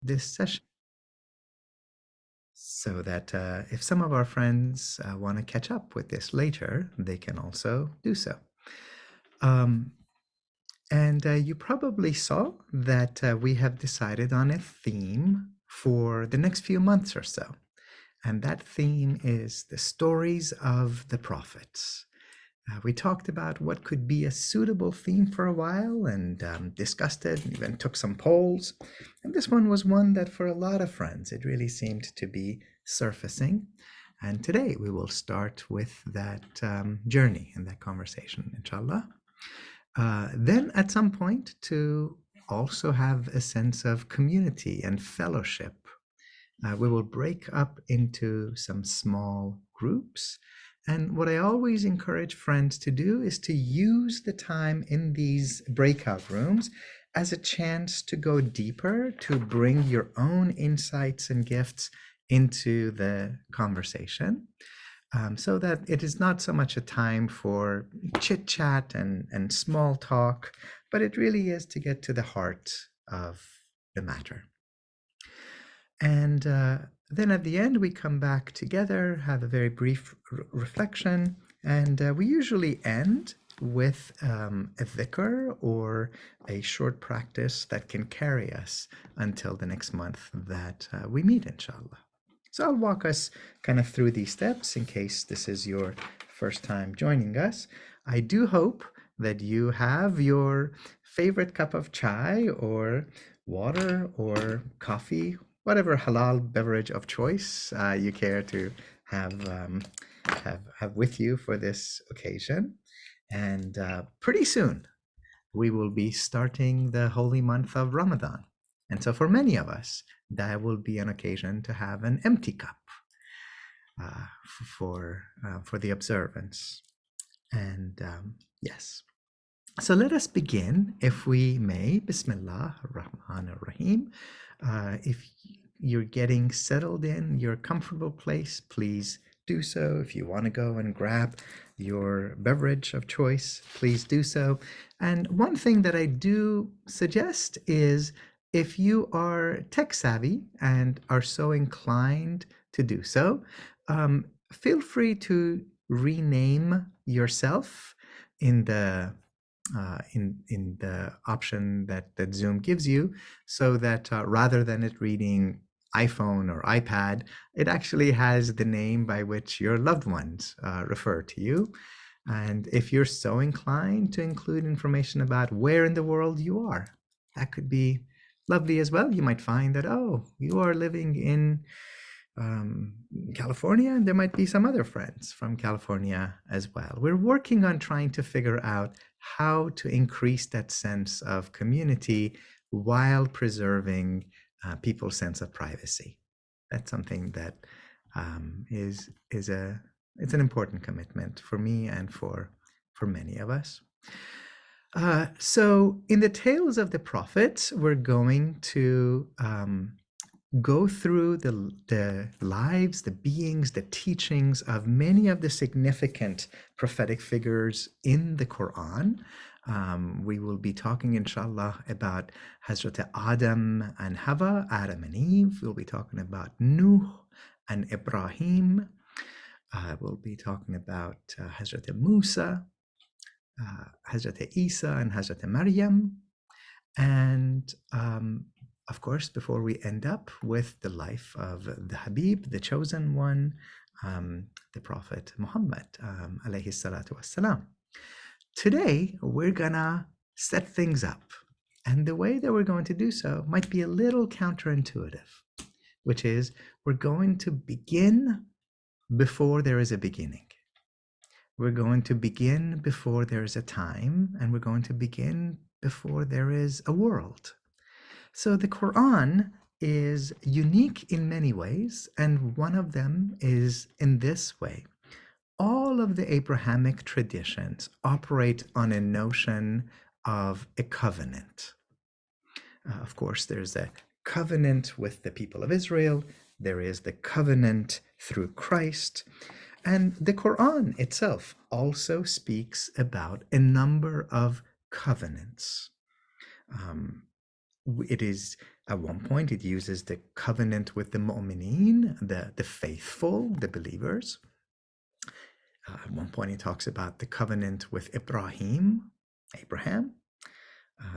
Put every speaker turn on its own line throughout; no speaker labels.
this session so that if some of our friends want to catch up with this later, they can also do so. And you probably saw that we have decided on a theme for the next few months or so. And that theme is the stories of the prophets. We talked about what could be a suitable theme for a while and discussed it, and even took some polls. And this one was one that for a lot of friends, it really seemed to be surfacing. And today we will start with that journey and that conversation, inshallah. Then at some point to also have a sense of community and fellowship. We will break up into some small groups. And what I always encourage friends to do is to use the time in these breakout rooms as a chance to go deeper, to bring your own insights and gifts into the conversation. So that it is not so much a time for chit chat and small talk, but it really is to get to the heart of the matter. And then at the end, we come back together, have a very brief reflection, and we usually end with a dhikr or a short practice that can carry us until the next month that we meet, inshallah. So I'll walk us kind of through these steps in case this is your first time joining us. I do hope that you have your favorite cup of chai or water or coffee, whatever halal beverage of choice you care to have with you for this occasion. And pretty soon we will be starting the holy month of Ramadan. And so for many of us, that will be an occasion to have an empty cup for the observance. And yes. So let us begin, if we may. Bismillah ar-Rahman ar-Rahim. If you're getting settled in your comfortable place, please do so. If you want to go and grab your beverage of choice, please do so. And one thing that I do suggest is if you are tech savvy and are so inclined to do so, feel free to rename yourself in the option that Zoom gives you, so that rather than it reading iPhone or iPad, it actually has the name by which your loved ones refer to you. And if you're so inclined to include information about where in the world you are, that could be lovely as well. You might find that, oh, you are living in California, and there might be some other friends from California as well. We're working on trying to figure out how to increase that sense of community while preserving people's sense of privacy. That's something that it's an important commitment for me and for many of us. So in the Tales of the Prophets, we're going to go through the lives, the beings, the teachings of many of the significant prophetic figures in the Qur'an. We will be talking, inshallah, about Hazrat Adam and Hawa, Adam and Eve. We'll be talking about Nuh and Ibrahim. We'll be talking about Hazrat Musa, Hazrat Isa and Hazrat Maryam. And of course, before we end up with the life of the Habib, the chosen one, the Prophet Muhammad, alayhi salatu wassalam. Today, we're gonna set things up. And the way that we're going to do so might be a little counterintuitive, which is we're going to begin before there is a beginning. We're going to begin before there is a time, and we're going to begin before there is a world. So the Quran is unique in many ways, and one of them is in this way. All of the Abrahamic traditions operate on a notion of a covenant. Of course, there's a covenant with the people of Israel. There is the covenant through Christ. And the Quran itself also speaks about a number of covenants. It is At one point, it uses the covenant with the mu'mineen, the faithful, the believers. At one point, it talks about the covenant with Abraham,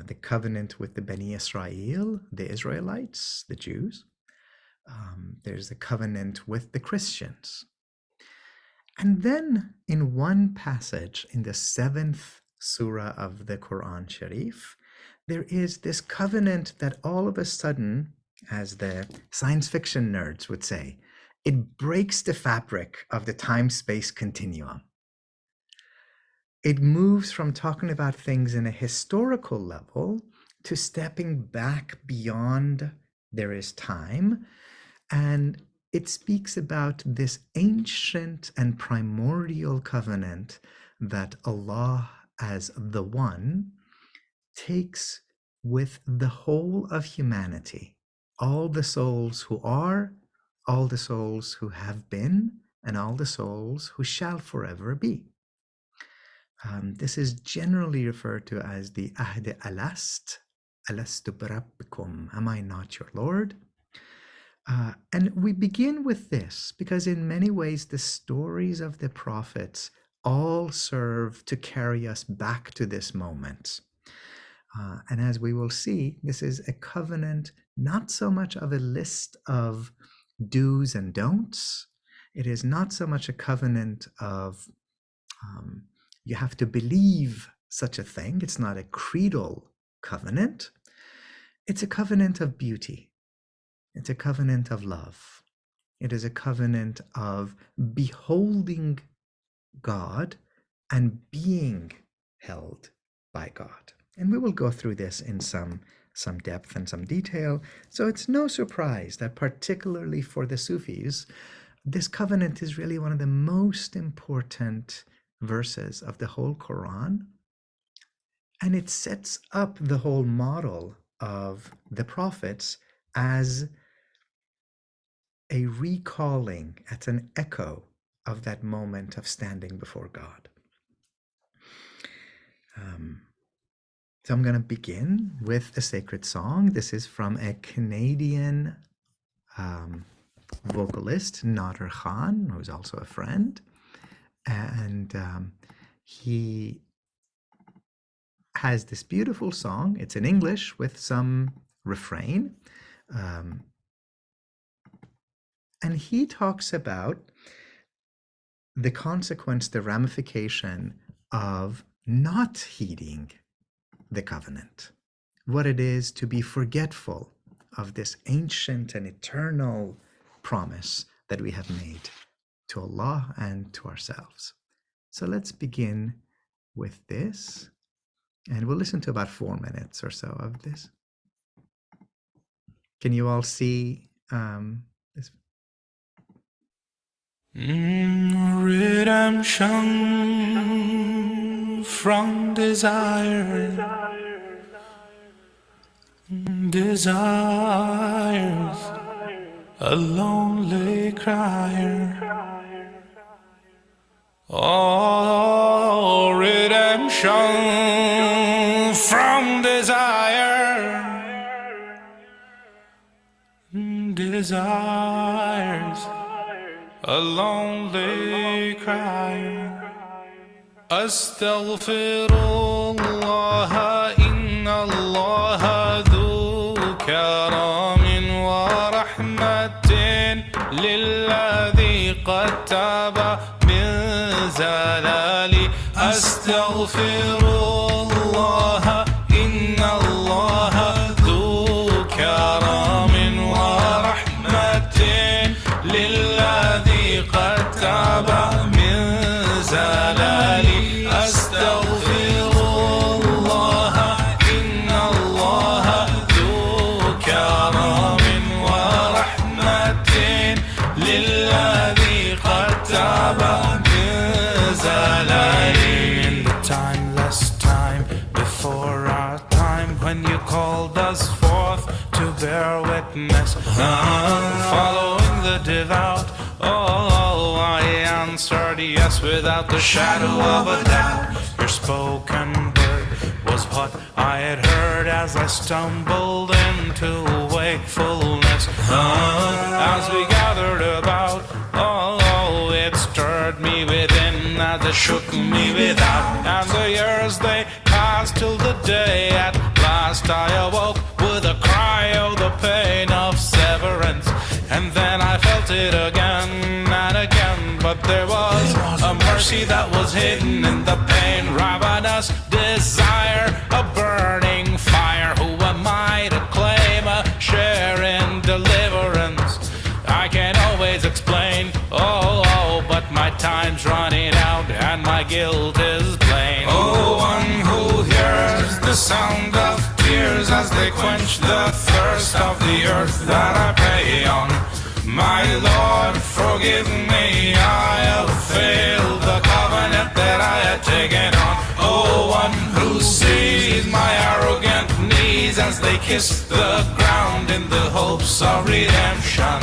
the covenant with the Bani Israel, the Israelites, the Jews. There's a covenant with the Christians. And then in one passage in the 7th surah of the Quran Sharif, there is this covenant that all of a sudden, as the science fiction nerds would say, it breaks the fabric of the time-space continuum. It moves from talking about things in a historical level to stepping back beyond there is time, and it speaks about this ancient and primordial covenant that Allah as the One takes with the whole of humanity, all the souls who are, all the souls who have been, and all the souls who shall forever be. This is generally referred to as the Ahd Alastu Birabbikum, am I not your Lord? And we begin with this because in many ways the stories of the prophets all serve to carry us back to this moment. And as we will see, this is a covenant, not so much of a list of do's and don'ts. It is not so much a covenant of you have to believe such a thing. It's not a creedal covenant. It's a covenant of beauty. It's a covenant of love. It is a covenant of beholding God and being held by God. And we will go through this in some depth and some detail. So it's no surprise that particularly for the Sufis, this covenant is really one of the most important verses of the whole Quran. And it sets up the whole model of the prophets as a recalling, as an echo of that moment of standing before God. So I'm going to begin with a sacred song. This is from a Canadian vocalist, Nader Khan, who's also a friend. And he has this beautiful song. It's in English with some refrain. And he talks about the consequence, the ramification of not heeding the covenant, what it is to be forgetful of this ancient and eternal promise that we have made to Allah and to ourselves. So let's begin with this, and we'll listen to about 4 minutes or so of this. Can you all see this?
Redemption from desires a lonely crier. Oh, redemption from desires a lonely crier. Astaghfirullah, inna Allah dhu karamin wa rahmatin lilladhi qad taba min zalali. Astaghfirullah, inna Allah dhu karamin wa rahmatin lilladhi qad taba min zalali. When you called us forth to bear witness, following the devout, oh, I answered yes without the shadow of a doubt. Your spoken word was what I had heard as I stumbled into wakefulness. As we gathered about, oh, it stirred me within as it shook me without. And the years they passed till the day at last I awoke with a cry of the pain of severance. And then I felt it again and again, but there was a mercy that was hidden in the pain, ravenous desire, a burning fire. Who am I to claim a share in deliverance? I can't always explain, oh, but my time's running out and my guilt is plain. Oh, one who hears the sound of tears as they quench the thirst of the earth that I prey on. My Lord, forgive me, I have failed the covenant that I had taken on. Oh, one who sees my arrogant knees as they kiss the ground in the hopes of redemption.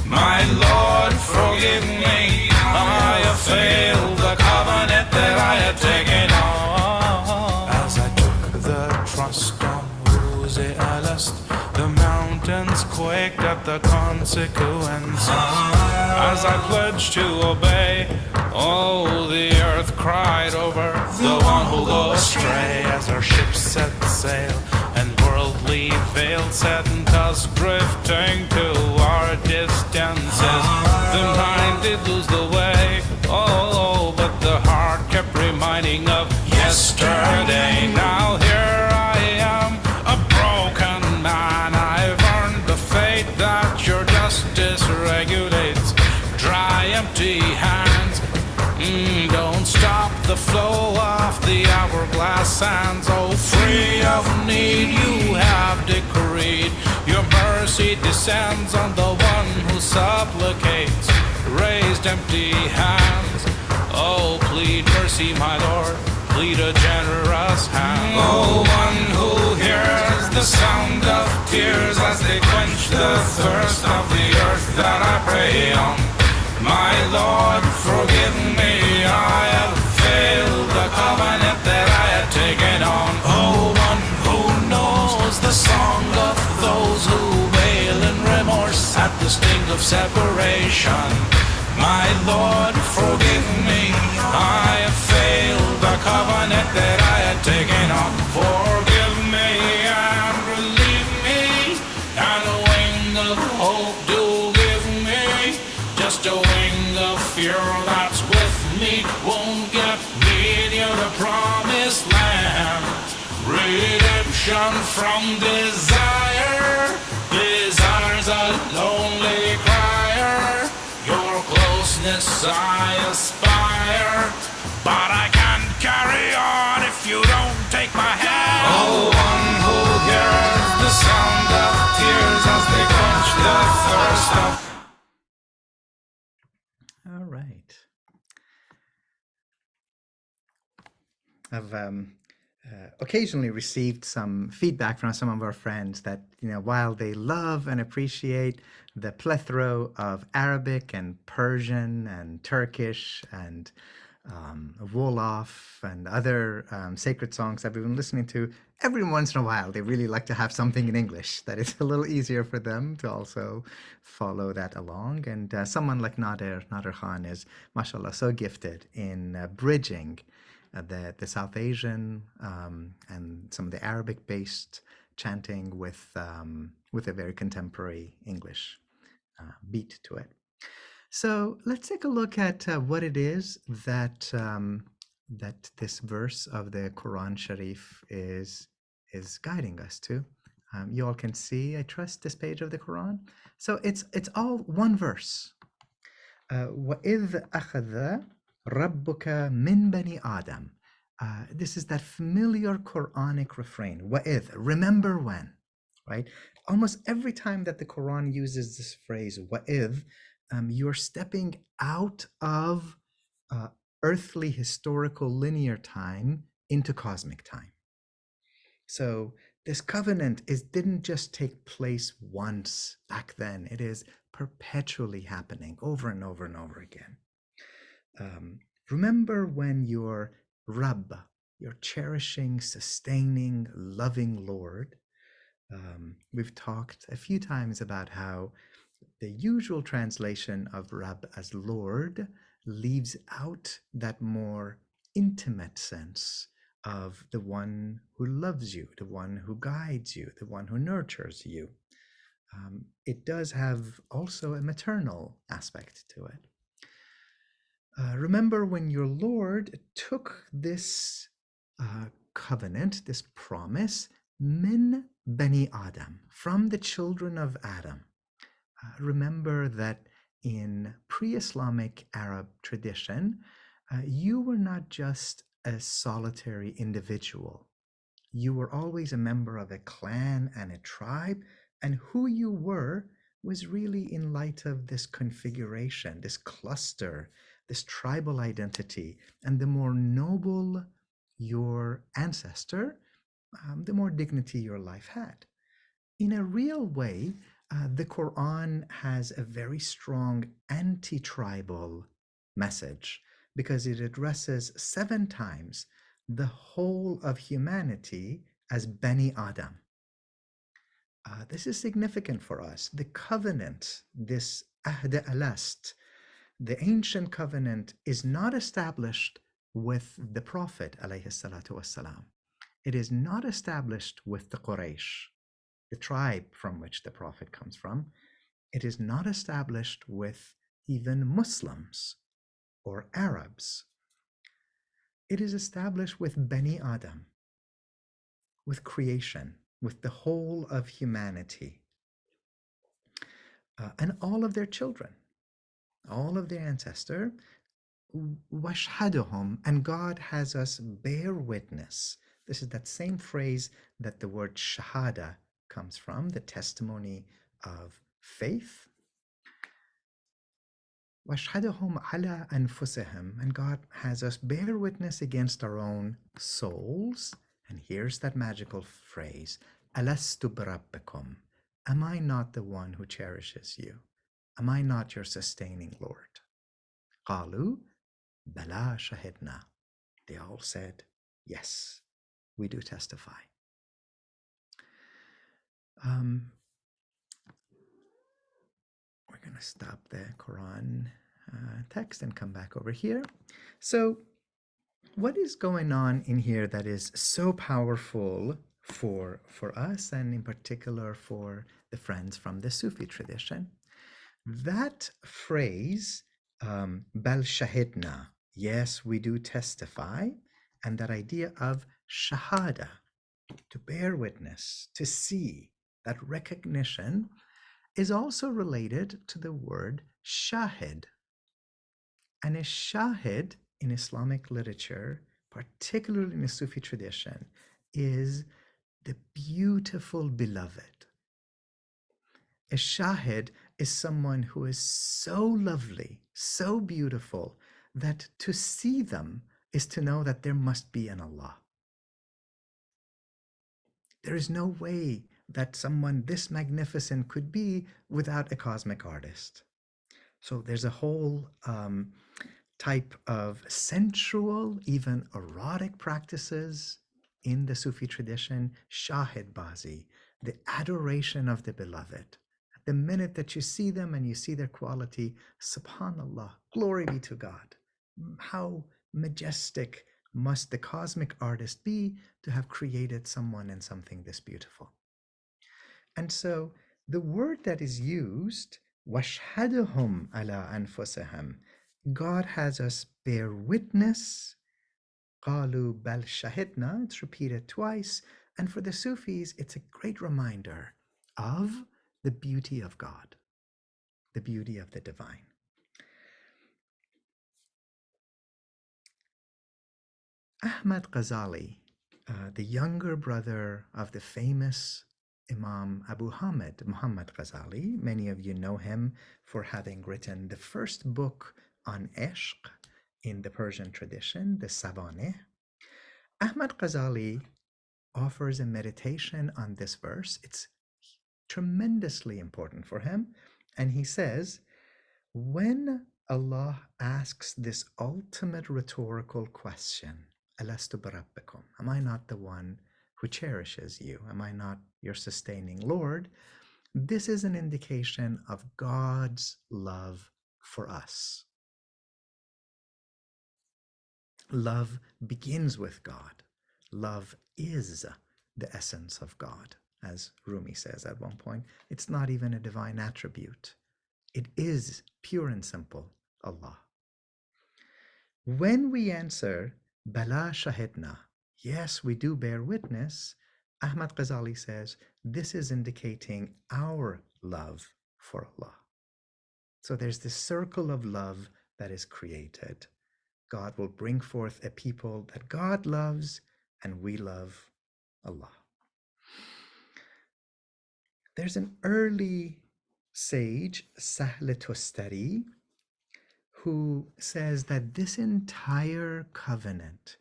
My Lord, forgive me, I have failed the covenant that I had taken on. As I took the trust on whose I lust, the mountains quaked at the consequences. As I pledged to obey, oh, the earth cried over the one who'll go astray. As our ships set sail and worldly veil sent us drifting to our distances, the mind did lose the way, oh, but the heart kept reminding of yesterday. Now here I am, a broken man. I've earned the fate that your justice regulates. Dry, empty hands, don't stop the flow of the hourglass sands. Oh, free of need you have decreed. Your mercy descends on the one who supplicates. Raised empty hands, oh, plead mercy, my Lord, plead a generous hand. Oh, one who hears the sound of tears as they quench the thirst of the earth that I pray on. My Lord, forgive me, I have failed the covenant that I had taken on. Oh, one who knows the song of those who wail in remorse at the sting of separation. My Lord, forgive me, I have failed the covenant that I had taken on. Forgive me and relieve me, and a wing of hope do give me. Just a wing of fear that's with me won't get me near the promised land. Redemption from desire, desire's a lonely crier. Your closeness I aspire, but I can't carry on if you don't take my hand. Oh, one who hears the sound of tears as they quench the thirst of.
All right. I've occasionally received some feedback from some of our friends that, while they love and appreciate the plethora of Arabic and Persian and Turkish and Wolof and other sacred songs that we've been listening to, every once in a while they really like to have something in English that is a little easier for them to also follow that along. And someone like Nader Khan is, mashallah, so gifted in bridging the South Asian and some of the Arabic-based chanting with a very contemporary English beat to it. So let's take a look at what it is that that this verse of the Quran Sharif is guiding us to. You all can see, I trust, this page of the Quran. So it's all one verse. وَإِذْ أَخَذَ رَبُّكَ مِنْ بَنِي آدَمَ. This is that familiar Quranic refrain. وَإِذْ, remember when, right? Almost every time that the Quran uses this phrase, وَإِذْ, you're stepping out of earthly historical linear time into cosmic time. So this covenant didn't just take place once back then. It is perpetually happening over and over and over again. Remember when your Rabb, your cherishing, sustaining, loving Lord. We've talked a few times about how the usual translation of Rab as Lord leaves out that more intimate sense of the one who loves you, the one who guides you, the one who nurtures you. It does have also a maternal aspect to it. Remember when your Lord took this covenant, this promise, min bani Adam, from the children of Adam. Remember that in pre-Islamic Arab tradition, you were not just a solitary individual. You were always a member of a clan and a tribe, and who you were was really in light of this configuration, this cluster, this tribal identity. And the more noble your ancestor, the more dignity your life had. In a real way, the Qur'an has a very strong anti-tribal message because it addresses 7 times the whole of humanity as Bani Adam. This is significant for us. The covenant, this Ahd Alast, the ancient covenant, is not established with the Prophet alayhi salatu wassalam. It is not established with the Quraysh, the tribe from which the Prophet comes from. It is not established with even Muslims or Arabs. It is established with Bani Adam, with creation, with the whole of humanity, and all of their children, all of their ancestors. Washhaduhum, and God has us bear witness. This is that same phrase that the word shahada comes from, the testimony of faith. Washhaduhum ala anfusihim, and God has us bear witness against our own souls. And here's that magical phrase, alastu birabbikum, am I not the one who cherishes you? Am I not your sustaining Lord? Qalu bala shahidna, they all said, yes, we do testify. We're going to stop the Quran text and come back over here. So what is going on in here that is so powerful for us, and in particular for the friends from the Sufi tradition? That phrase, bal shahidna, yes, we do testify, and that idea of shahada, to bear witness, to see, that recognition, is also related to the word shahid. And a shahid in Islamic literature, particularly in the Sufi tradition, is the beautiful beloved. A shahid is someone who is so lovely, so beautiful, that to see them is to know that there must be an Allah. There is no way that someone this magnificent could be without a cosmic artist. So there's a whole type of sensual, even erotic practices in the Sufi tradition, shahid bazi, the adoration of the beloved. The minute that you see them and you see their quality, subhanallah, glory be to God. How majestic must the cosmic artist be to have created someone and something this beautiful? And so the word that is used, washhaduhum ala anfusihim, God has us bear witness. Qalu bal shahidna, it's repeated twice. And for the Sufis, it's a great reminder of the beauty of God, the beauty of the divine. Ahmad Ghazali, the younger brother of the famous Imam Abu Hamid, Muhammad Ghazali, many of you know him for having written the first book on ishq in the Persian tradition, the Sabaneh. Ahmad Ghazali offers a meditation on this verse. It's tremendously important for him. And he says, when Allah asks this ultimate rhetorical question, Alastu barabbikum? Am I not the one who cherishes you? Am I not your sustaining Lord? This is an indication of God's love for us. Love begins with God. Love is the essence of God, as Rumi says at one point. It's not even a divine attribute. It is pure and simple Allah. When we answer, Bala Shahidna, yes, we do bear witness, Ahmad Ghazali says, this is indicating our love for Allah. So there's this circle of love that is created. God will bring forth a people that God loves, and we love Allah. There's an early sage, Sahl Tustari, who says that this entire covenant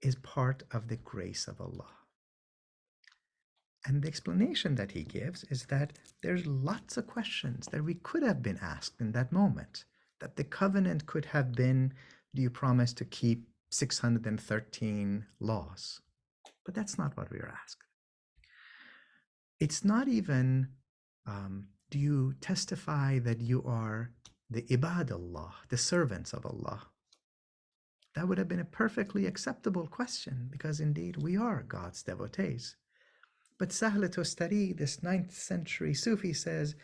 is part of the grace of Allah. And the explanation that he gives is that there's lots of questions that we could have been asked in that moment. That the covenant could have been, do you promise to keep 613 laws? But that's not what we were asked. It's not even, do you testify that you are the ibad Allah, the servants of Allah? That would have been a perfectly acceptable question, because indeed we are God's devotees. But Sahl Tustari, this 9th century Sufi, says,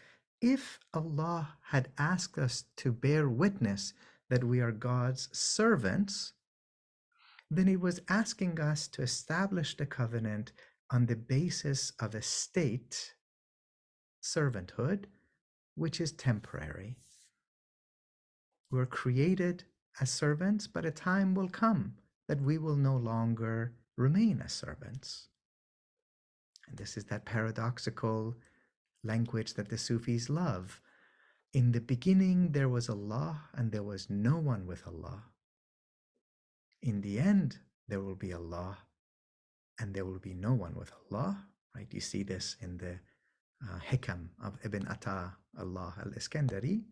if Allah had asked us to bear witness that we are God's servants, then he was asking us to establish the covenant on the basis of a state, servanthood, which is temporary. We're created as servants, but a time will come that we will no longer remain as servants. And this is that paradoxical language that the Sufis love. In the beginning, there was Allah, and there was no one with Allah. In the end, there will be Allah, and there will be no one with Allah. Right? You see this in the Hikam of Ibn Ata Allah al-Iskandari.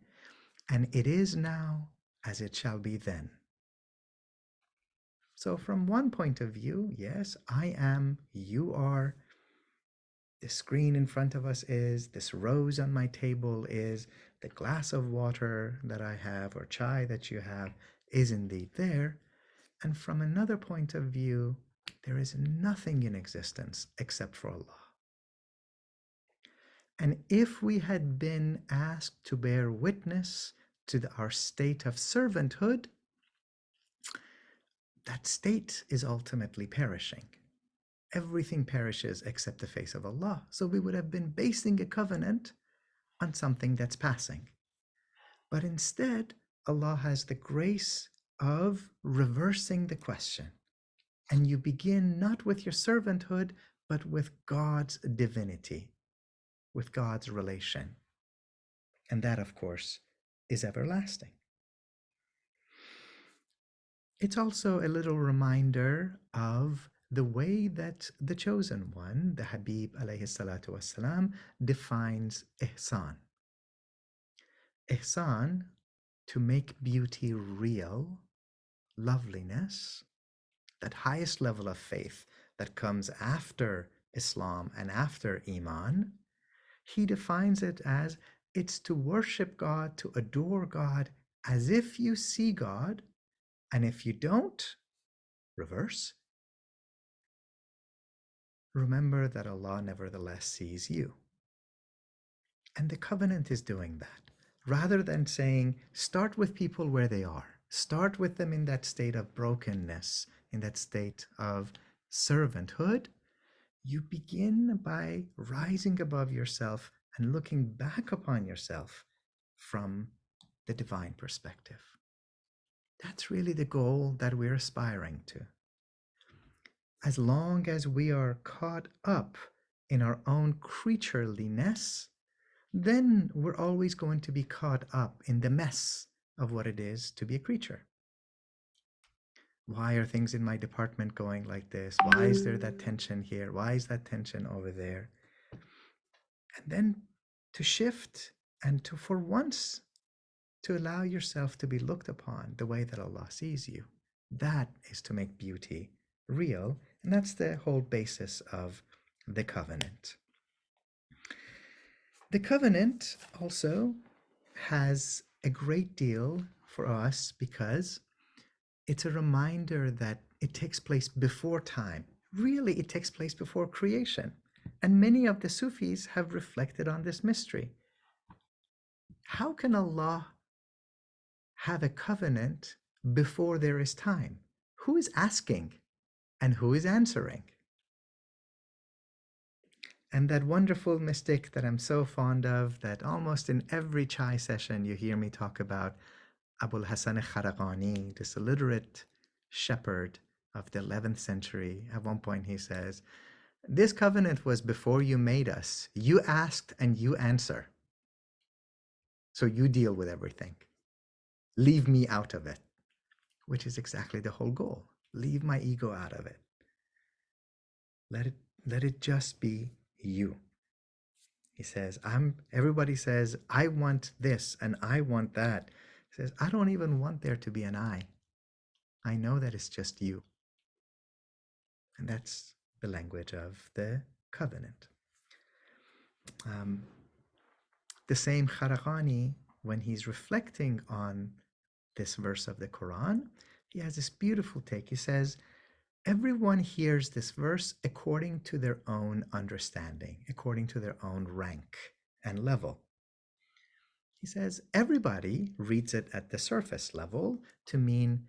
And it is now as it shall be then. So from one point of view, yes, I am, you are, the screen in front of us is, this rose on my table is, the glass of water that I have or chai that you have is indeed there. And from another point of view, there is nothing in existence except for Allah. And if we had been asked to bear witness to our state of servanthood, that state is ultimately perishing. Everything perishes except the face of Allah. So we would have been basing a covenant on something that's passing. But instead, Allah has the grace of reversing the question. And you begin not with your servanthood, but with God's divinity, with God's relation. And that, of course, is everlasting. It's also a little reminder of the way that the chosen one, the Habib alayhi salatu wassalam, defines ihsan. Ihsan, to make beauty real, loveliness, that highest level of faith that comes after Islam and after Iman, he defines it as it's to worship God, to adore God as if you see God, and if you don't, reverse, remember that Allah nevertheless sees you. And the covenant is doing that. Rather than saying, start with people where they are, start with them in that state of brokenness, in that state of servanthood, you begin by rising above yourself and looking back upon yourself from the divine perspective. That's really the goal that we're aspiring to. As long as we are caught up in our own creatureliness, then we're always going to be caught up in the mess of what it is to be a creature. Why are things in my department going like this? Why is there that tension here? Why is that tension over there? And then to shift and to, for once, to allow yourself to be looked upon the way that Allah sees you. That is to make beauty real. And that's the whole basis of the covenant. The covenant also has a great deal for us because it's a reminder that it takes place before time. Really, it takes place before creation. And many of the Sufis have reflected on this mystery. How can Allah have a covenant before there is time? Who is asking and who is answering? And that wonderful mystic that I'm so fond of, that almost in every chai session you hear me talk about, Abul Hasan Kharaqani, this illiterate shepherd of the 11th century. At one point he says, this covenant was before you made us. You asked and you answer. So you deal with everything. Leave me out of it, which is exactly the whole goal. Leave my ego out of it. Let it just be you. He says, everybody says, I want this and I want that. He says, I don't even want there to be an I. I know that it's just you. And that's the language of the covenant. The same Kharaqani, when he's reflecting on this verse of the Quran, he has this beautiful take. He says, everyone hears this verse according to their own understanding, according to their own rank and level. He says, everybody reads it at the surface level to mean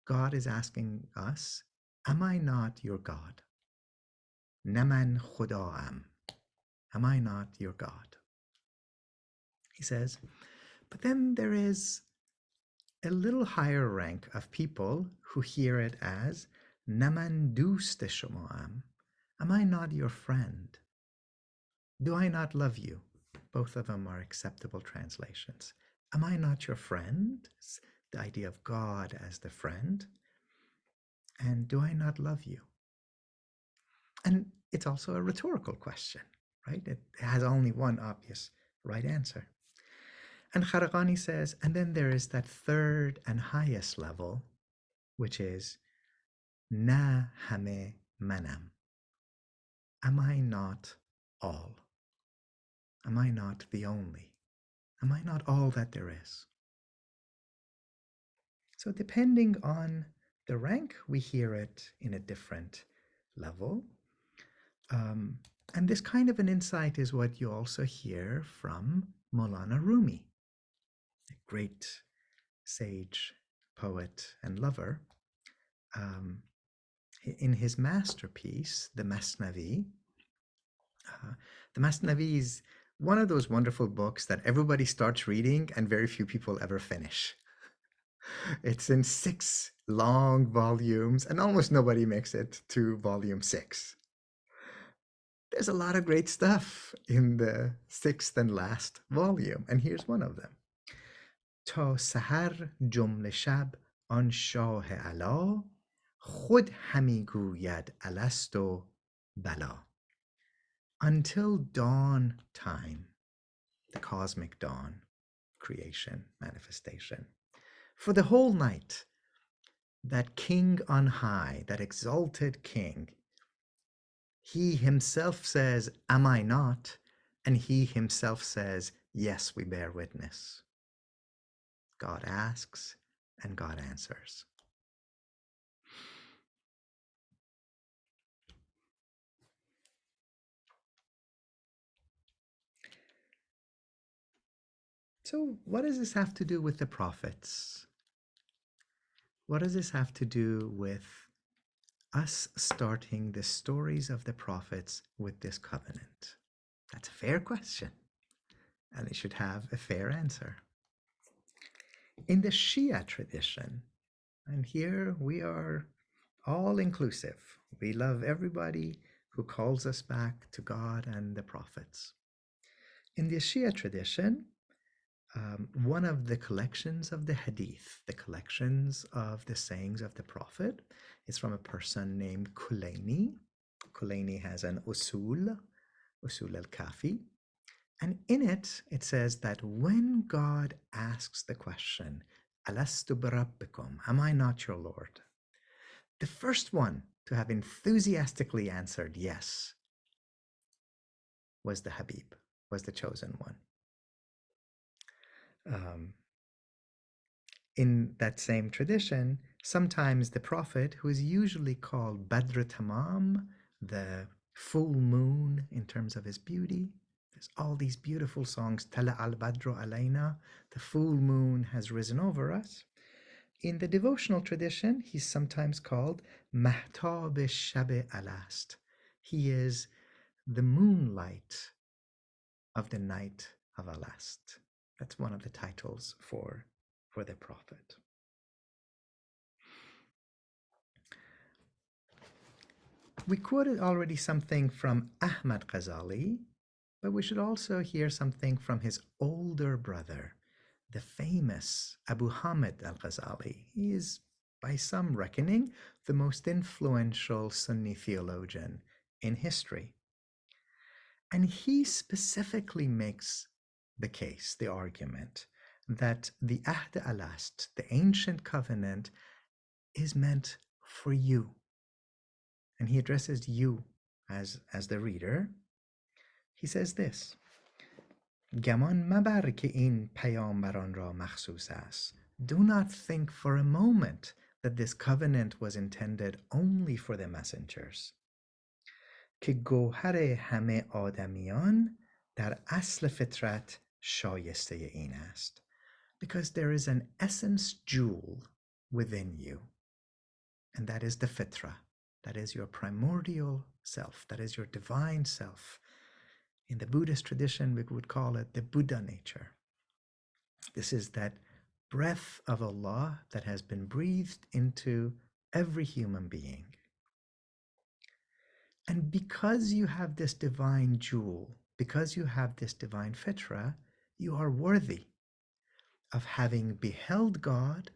God is asking us, am I not your God? Naman khuda'am. Am I not your God? He says, but then there is a little higher rank of people who hear it as, Naman doost shuma'am. Am I not your friend? Do I not love you? Both of them are acceptable translations. Am I not your friend? It's the idea of God as the friend. And do I not love you? And it's also a rhetorical question, right? It has only one obvious right answer. And Kharaqani says, and then there is that third and highest level, which is, Na hame manam. Am I not all? Am I not the only? Am I not all that there is? So depending on the rank, we hear it in a different level. And this kind of an insight is what you also hear from Maulana Rumi, a great sage, poet, and lover. In his masterpiece, the Masnavi is one of those wonderful books that everybody starts reading and very few people ever finish. It's in 6 long volumes and almost nobody makes it to volume 6. There's a lot of great stuff in the 6th and last volume, and here's one of them. تا سحر جمله شب آن شاه علا خود همی گوید الست و بلا. Until dawn time, the cosmic dawn, creation, manifestation, for the whole night, that king on high, that exalted king, he himself says, am I not? And he himself says, yes, we bear witness. God asks and God answers. So what does this have to do with the prophets? What does this have to do with us starting the stories of the prophets with this covenant? That's a fair question, and it should have a fair answer. In the Shia tradition, and here we are all inclusive, we love everybody who calls us back to God and the prophets. In the Shia tradition, one of the collections of the hadith, the collections of the sayings of the Prophet, is from a person named Kulaini. Kulaini has an usul al-Kafi. And in it, it says that when God asks the question, Alastu barabbikum, am I not your Lord? The first one to have enthusiastically answered yes was the Habib, was the chosen one. In that same tradition, sometimes the Prophet, who is usually called Badr Tamam, the full moon in terms of his beauty, there's all these beautiful songs, Tala al Badru alayna, the full moon has risen over us. In the devotional tradition, he's sometimes called Mahtab Shab Alast. He is the moonlight of the night of Alast. That's one of the titles for the Prophet. We quoted already something from Ahmad Ghazali, but we should also hear something from his older brother, the famous Abu Hamid al-Ghazali. He is, by some reckoning, the most influential Sunni theologian in history. And he specifically makes the case, the argument, that the Ahd al-Alast, the ancient covenant, is meant for you. And he addresses you as the reader. He says this: Gaman mabar ke in payambaran ra makhsus ast. Do not think for a moment that this covenant was intended only for the messengers. که گوهر همه آدمیان در اصل فطرت شایسته این است. Because there is an essence jewel within you, and that is the fitra. That is your primordial self. That is your divine self. In the Buddhist tradition, we would call it the Buddha nature. This is that breath of Allah that has been breathed into every human being. And because you have this divine jewel, because you have this divine fitra, you are worthy of having beheld God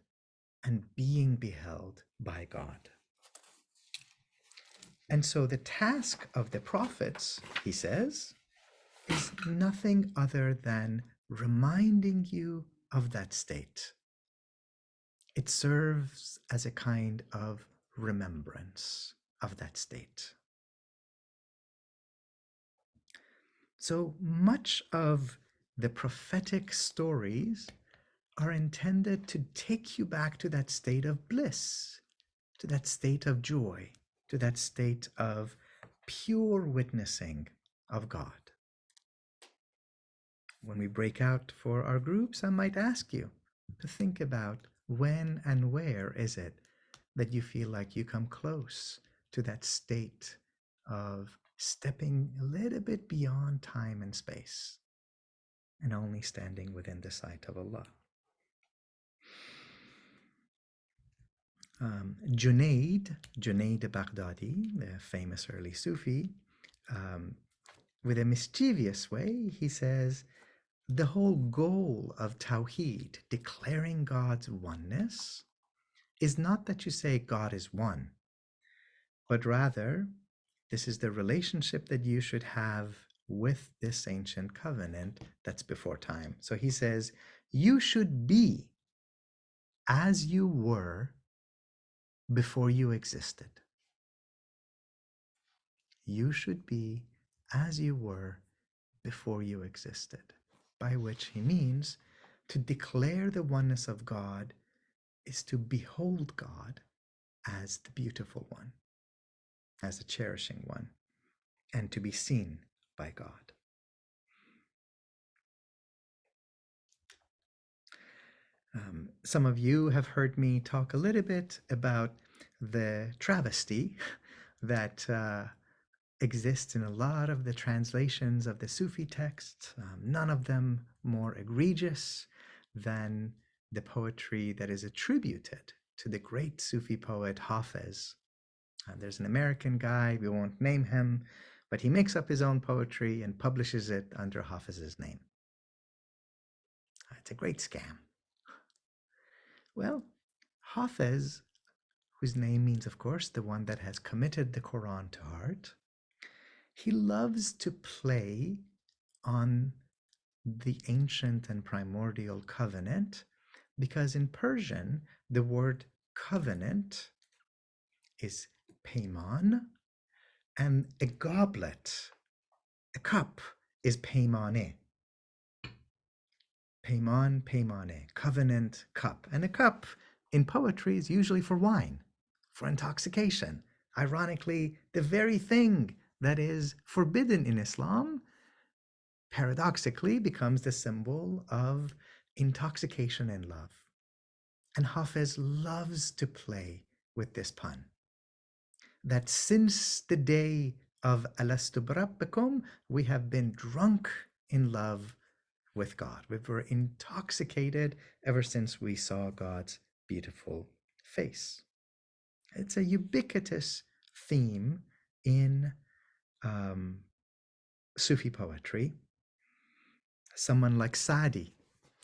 and being beheld by God. And so the task of the prophets, he says, is nothing other than reminding you of that state. It serves as a kind of remembrance of that state. So much of the prophetic stories are intended to take you back to that state of bliss, to that state of joy, to that state of pure witnessing of God. When we break out for our groups, I might ask you to think about when and where is it that you feel like you come close to that state of stepping a little bit beyond time and space and only standing within the sight of Allah. Junaid Baghdadi, the famous early Sufi, with a mischievous way, he says, the whole goal of Tawheed, declaring God's oneness, is not that you say God is one, but rather this is the relationship that you should have with this ancient covenant that's before time. So he says, you should be as you were before you existed. You should be as you were before you existed, by which he means to declare the oneness of God is to behold God as the beautiful one, as the cherishing one, and to be seen by God. Some of you have heard me talk a little bit about the travesty that exists in a lot of the translations of the Sufi texts, none of them more egregious than the poetry that is attributed to the great Sufi poet Hafez. There's an American guy, we won't name him, but he makes up his own poetry and publishes it under Hafez's name. It's a great scam. Well, Hafez, whose name means, of course, the one that has committed the Qur'an to heart, he loves to play on the ancient and primordial covenant because in Persian, the word covenant is payman, and a goblet, a cup, is paymane. Payman, paymane, covenant cup. And a cup in poetry is usually for wine, for intoxication. Ironically, the very thing that is forbidden in Islam paradoxically becomes the symbol of intoxication and love. And Hafez loves to play with this pun. That since the day of Alastu Barabbakum, we have been drunk in love with God. We were intoxicated ever since we saw God's beautiful face. It's a ubiquitous theme in Sufi poetry. Someone like Sadi,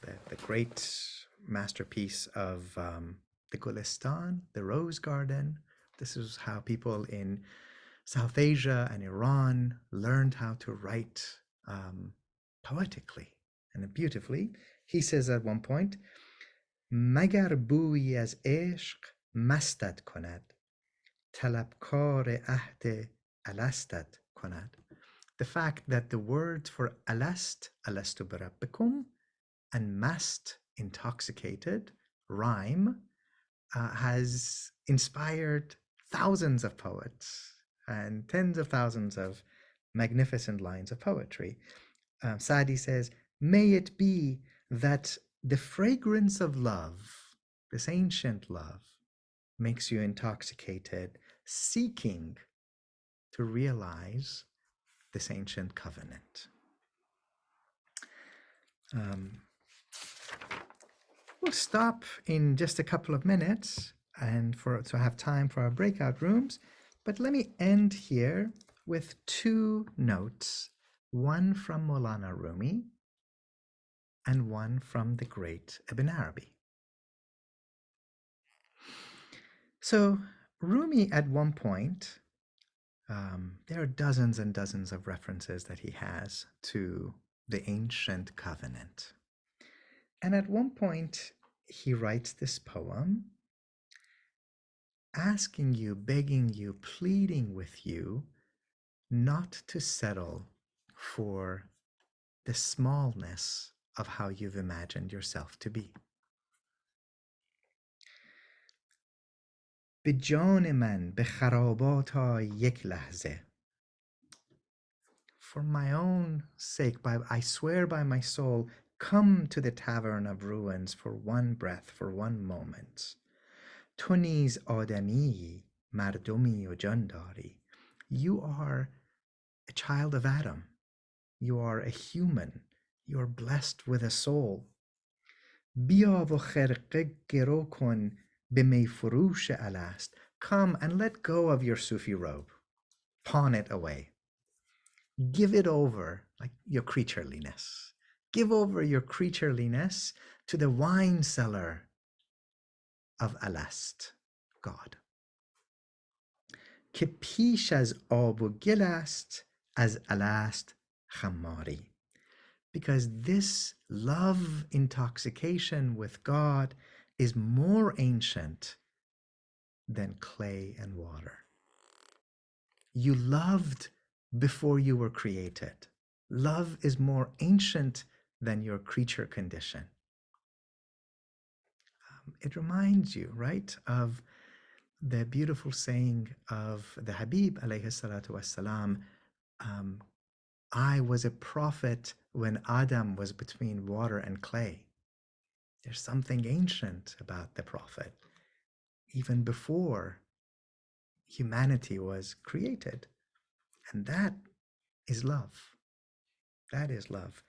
the great masterpiece of the Gulistan, the Rose Garden. This is how people in South Asia and Iran learned how to write poetically and beautifully. He says at one point, Magar booyi az ishq mastad konad, talabkar ahd alastad konad. The fact that the words for alast, alastu barabbikum, and mast, intoxicated, rhyme, has inspired thousands of poets and tens of thousands of magnificent lines of poetry. Sadi says, may it be that the fragrance of love, this ancient love, makes you intoxicated, seeking to realize this ancient covenant. We'll stop in just a couple of minutes and to have time for our breakout rooms, but let me end here with two notes, one from Maulana Rumi and one from the great Ibn Arabi. So Rumi, at one point, there are dozens and dozens of references that he has to the ancient covenant. And at one point, he writes this poem asking you, begging you, pleading with you not to settle for the smallness of how you've imagined yourself to be. به جان من به خرابات آی یک لحظه. For my own sake, I swear by my soul, come to the tavern of ruins for one breath, for one moment. تو نیز آدمی، مردمی و جان داری. You are a child of Adam. You are a human. You are blessed with a soul. بیا و خرقه گرو کن به می فروش الست. Come and let go of your Sufi robe. Pawn it away. Give it over, like your creatureliness. Give over your creatureliness to the wine cellar of Alast, God. که پیش از آب و گل است از Alast خماری. Because this love intoxication with God is more ancient than clay and water. You loved before you were created. Love is more ancient than your creature condition. It reminds you, right, of the beautiful saying of the Habib alayhi salatu wassalam, I was a prophet when Adam was between water and clay. There's something ancient about the prophet, even before humanity was created. And that is love. That is love.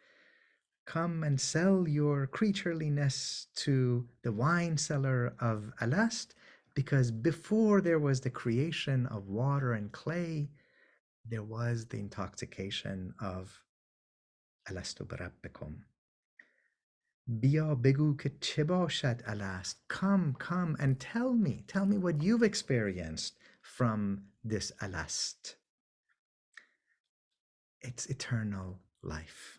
Come and sell your creatureliness to the wine cellar of Alast, because before there was the creation of water and clay, there was the intoxication of Alastu Barabbikum. Bia begu ke che bashad Alast. Come and tell me what you've experienced from this Alast. It's eternal life.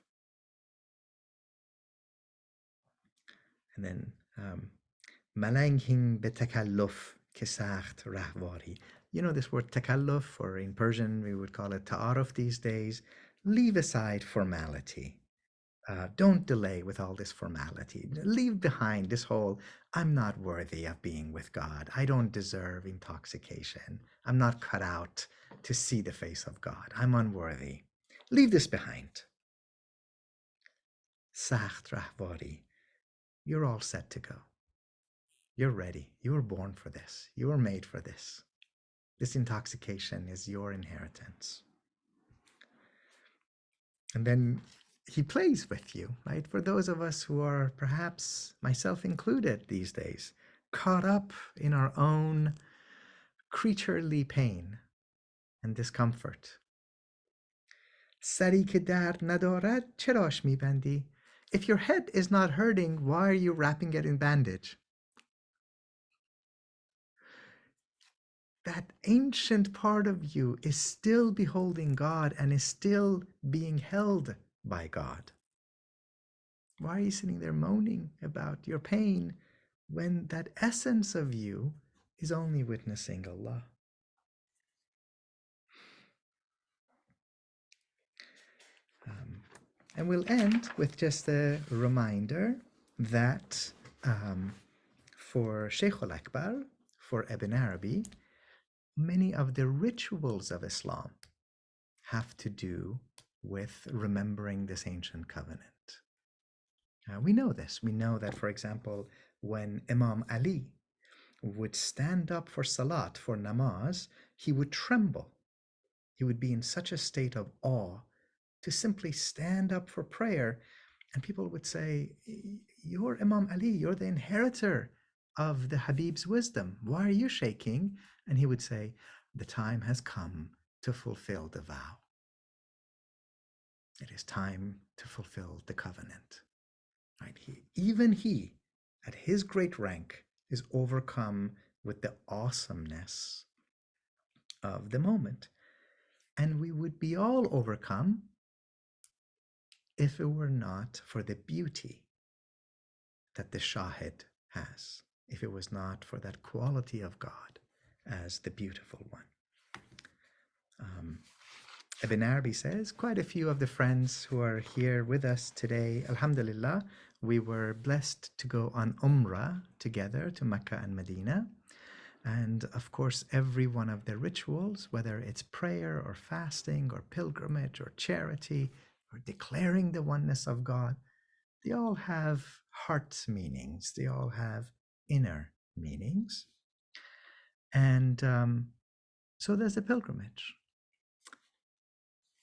And then Malanghin be takalluf که سخت رهواری. You know this word takalluf, or in Persian we would call it ta'aruf these days. Leave aside formality. Don't delay with all this formality. Leave behind this whole, I'm not worthy of being with God. I don't deserve intoxication. I'm not cut out to see the face of God. I'm unworthy. Leave this behind. Sakht rahvari. You're all set to go. You're ready. You were born for this. You were made for this. This intoxication is your inheritance. And then he plays with you, right? For those of us who are, perhaps myself included these days, caught up in our own creaturely pain and discomfort. Sari ke dard nadarad cherash mibandi? If your head is not hurting, why are you wrapping it in bandage? That ancient part of you is still beholding God and is still being held by God. Why are you sitting there moaning about your pain when that essence of you is only witnessing Allah? And we'll end with just a reminder that for Shaykh al-Akbar, for Ibn Arabi, many of the rituals of Islam have to do with remembering this ancient covenant. We know this. We know that, for example, when Imam Ali would stand up for salat, for namaz, he would tremble. He would be in such a state of awe to simply stand up for prayer. And people would say, you're Imam Ali, you're the inheritor of the Habib's wisdom. Why are you shaking? And he would say, the time has come to fulfill the vow. It is time to fulfill the covenant. Right? Even he, at his great rank, is overcome with the awesomeness of the moment. And we would be all overcome if it were not for the beauty that the Shahid has, if it was not for that quality of God as the beautiful one. Ibn Arabi says, quite a few of the friends who are here with us today, alhamdulillah, we were blessed to go on Umrah together to Mecca and Medina. And of course, every one of the rituals, whether it's prayer or fasting or pilgrimage or charity or declaring the oneness of God, they all have heart meanings. They all have inner meanings. And so there's a pilgrimage.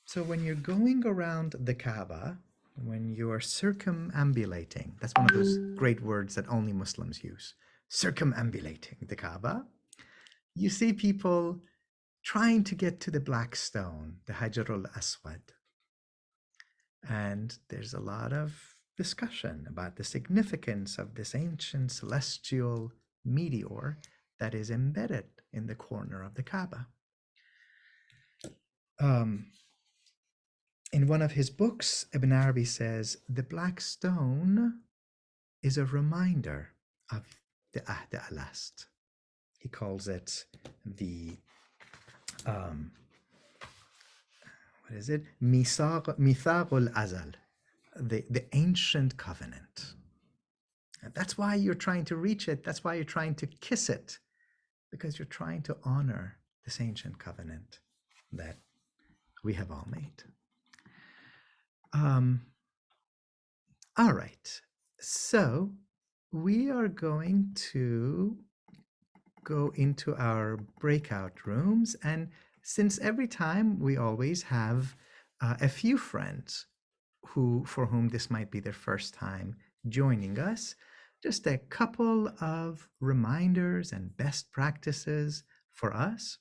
So when you're going around the Kaaba, when you are circumambulating, that's one of those great words that only Muslims use, circumambulating the Kaaba, you see people trying to get to the black stone, the Hajarul Aswad. And there's a lot of discussion about the significance of this ancient celestial meteor that is embedded in the corner of the Kaaba. In one of his books, Ibn Arabi says, the black stone is a reminder of the Ahd al-Alast. He calls it the, what is it? Mithaq al-Azal, the ancient covenant. And that's why you're trying to reach it. That's why you're trying to kiss it, because you're trying to honor this ancient covenant that we have all made. All right, so we are going to go into our breakout rooms, and since every time we always have a few friends for whom this might be their first time joining us, just a couple of reminders and best practices for us.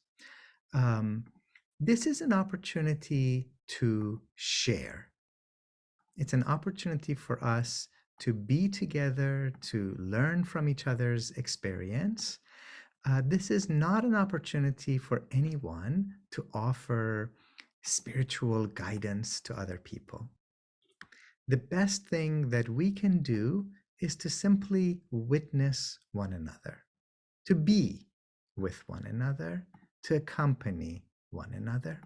This is an opportunity to share. It's an opportunity for us to be together, to learn from each other's experience. This is not an opportunity for anyone to offer spiritual guidance to other people. The best thing that we can do is to simply witness one another, to be with one another, to accompany one another.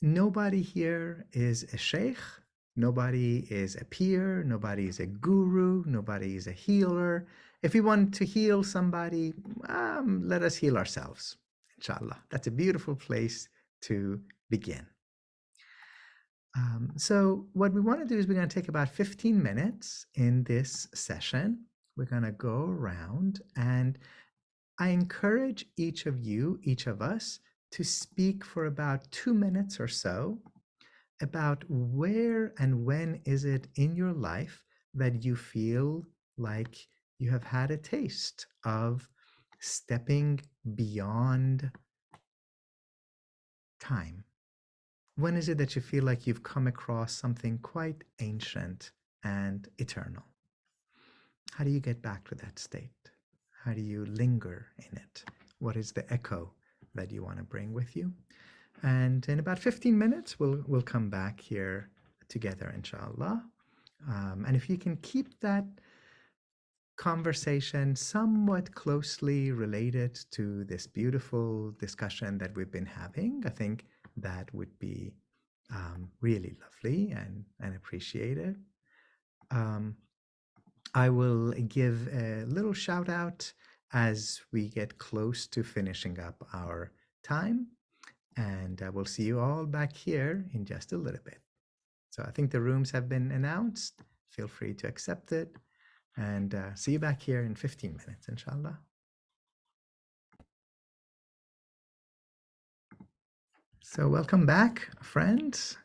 Nobody here is a sheikh, nobody is a peer, nobody is a guru, nobody is a healer. If we want to heal somebody, let us heal ourselves, inshallah. That's a beautiful place to begin. So what we want to do is we're going to take about 15 minutes in this session. We're going to go around, and I encourage each of you, each of us, to speak for about 2 minutes or so about where and when is it in your life that you feel like you have had a taste of stepping beyond time. When is it that you feel like you've come across something quite ancient and eternal? How do you get back to that state? How do you linger in it? What is the echo that you want to bring with you? And in about 15 minutes, we'll come back here together, inshallah. And if you can keep that conversation somewhat closely related to this beautiful discussion that we've been having, I think that would be really lovely and appreciated. I will give a little shout out as we get close to finishing up our time, and I will see you all back here in just a little bit. So I think the rooms have been announced. Feel free to accept it, and see you back here in 15 minutes, inshallah. So welcome back, friends.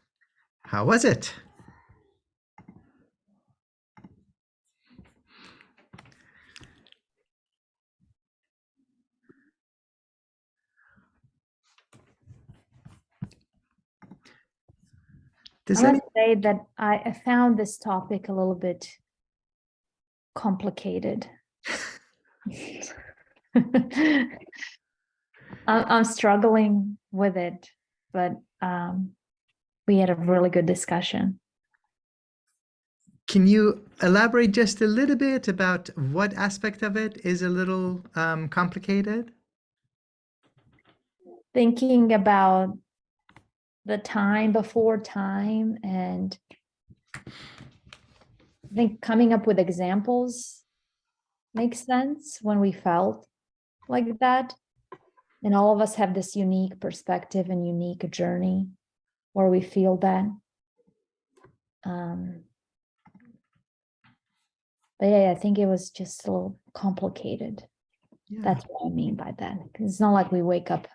How was it?
I must say that I found this topic a little bit complicated. I'm struggling with it, but we had a really good discussion.
Can you elaborate just a little bit about what aspect of it is a little complicated?
Thinking about the time before time, and I think coming up with examples makes sense when we felt like that. And all of us have this unique perspective and unique journey where we feel that. But yeah, I think it was just a little complicated. Yeah. That's what I mean by that. Because it's not like we wake up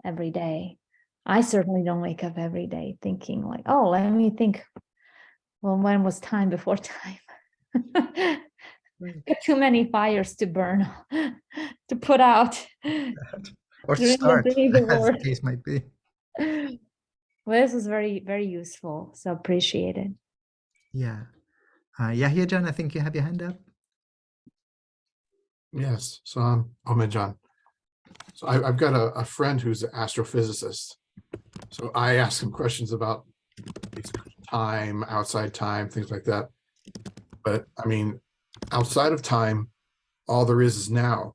every day. I certainly don't wake up every day thinking like, oh, let me think, well, when was time before time? Got too many fires to burn, to put out.
Or to start, as the case might be.
Well, this was very, very useful. So appreciate it.
Yeah. Yahya John, I think you have your hand up.
Yes. So I'm Omid John. So I've got a friend who's an astrophysicist. So I ask him questions about time, outside time, things like that. But I mean, outside of time, all there is now,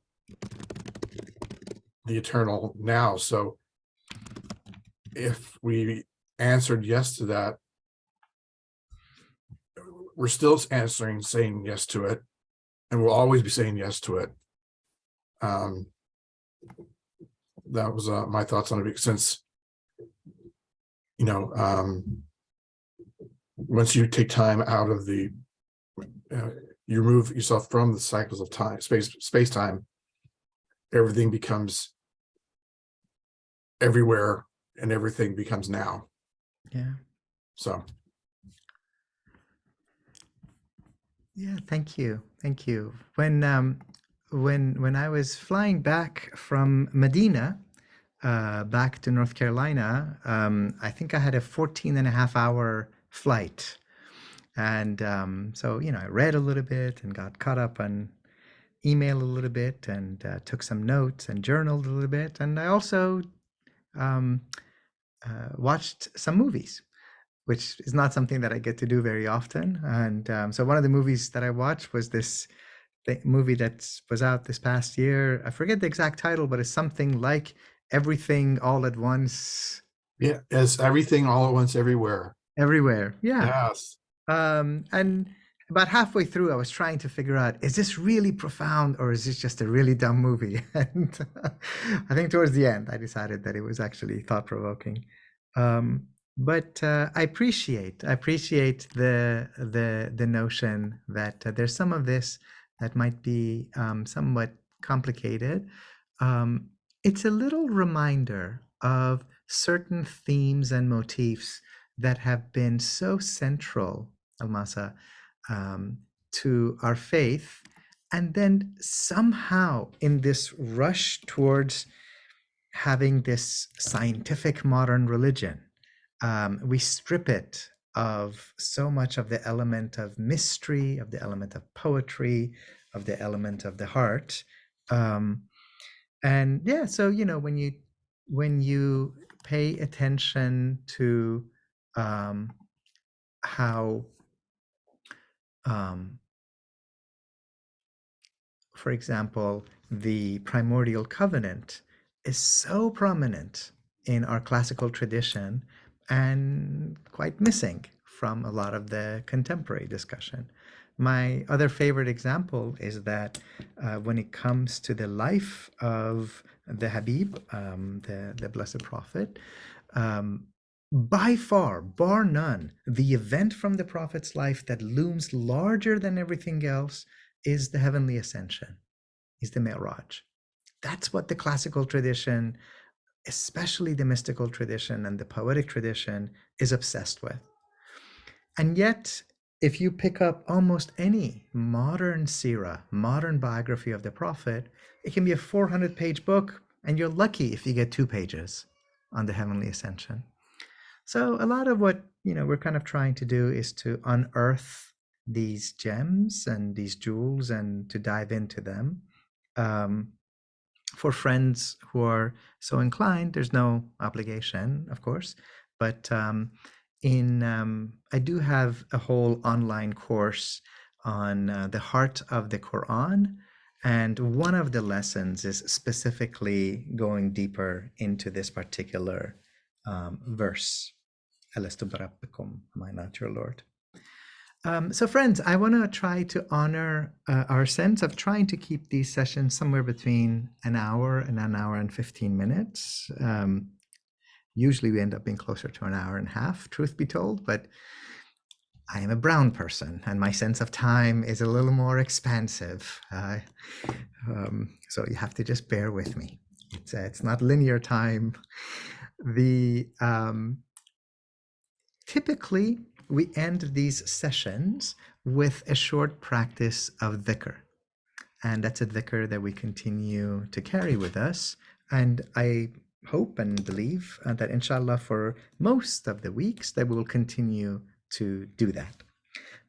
the eternal now. So if we answered yes to that, we're still saying yes to it, and we'll always be saying yes to it. That was my thoughts on it, since, you know, once you take time out of the, you remove yourself from the cycles of time, space-time, everything becomes everywhere, and everything becomes now.
Yeah.
So.
Yeah, thank you. Thank you. When I was flying back from Medina back to North Carolina, I think I had a 14.5-hour flight. And so, you know, I read a little bit and got caught up on email a little bit, and took some notes and journaled a little bit. And I also watched some movies, which is not something that I get to do very often. And so one of the movies that I watched was this movie that was out this past year. I forget the exact title, but it's something like Everything All at Once,
Yeah, as everything all at once everywhere.
Everywhere. Yeah.
Yes.
And about halfway through, I was trying to figure out, is this really profound or is this just a really dumb movie? And I think towards the end, I decided that it was actually thought-provoking. But I appreciate the notion that there's some of this that might be somewhat complicated. It's a little reminder of certain themes and motifs that have been so central, Almasa, to our faith, and then somehow in this rush towards having this scientific modern religion, we strip it of so much of the element of mystery, of the element of poetry, of the element of the heart. And yeah, so when you pay attention to how, for example, the Primordial Covenant is so prominent in our classical tradition and quite missing from a lot of the contemporary discussion. My other favorite example is that when it comes to the life of the Habib, the Blessed Prophet, by far, bar none, the event from the Prophet's life that looms larger than everything else is the heavenly ascension, is the Mi'raj. That's what the classical tradition, especially the mystical tradition and the poetic tradition, is obsessed with. And yet, if you pick up almost any modern seerah, modern biography of the Prophet, it can be a 400-page book, and you're lucky if you get 2 pages on the heavenly ascension. So a lot of what we're kind of trying to do is to unearth these gems and these jewels and to dive into them. For friends who are so inclined, there's no obligation, of course, but I do have a whole online course on the heart of the Qur'an, and one of the lessons is specifically going deeper into this particular verse. Alastu barabbikum, am I not your Lord? So friends, I want to try to honor our sense of trying to keep these sessions somewhere between an hour and 15 minutes. Usually we end up being closer to an hour and a half, truth be told, but I am a brown person and my sense of time is a little more expansive. So you have to just bear with me. It's not linear time. Typically, we end these sessions with a short practice of dhikr. And that's a dhikr that we continue to carry with us. And I hope and believe that inshallah for most of the weeks that we will continue to do that.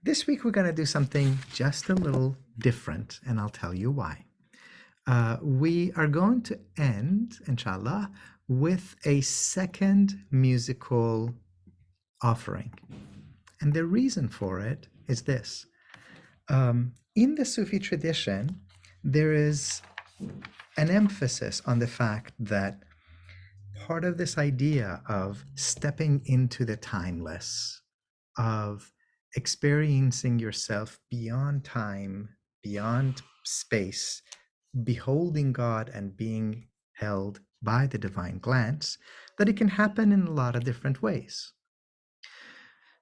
This week we're going to do something just a little different, and I'll tell you why. We are going to end, inshallah, with a second musical offering. And the reason for it is this. In the Sufi tradition, there is an emphasis on the fact that part of this idea of stepping into the timeless, of experiencing yourself beyond time, beyond space, beholding God and being held by the divine glance, that it can happen in a lot of different ways.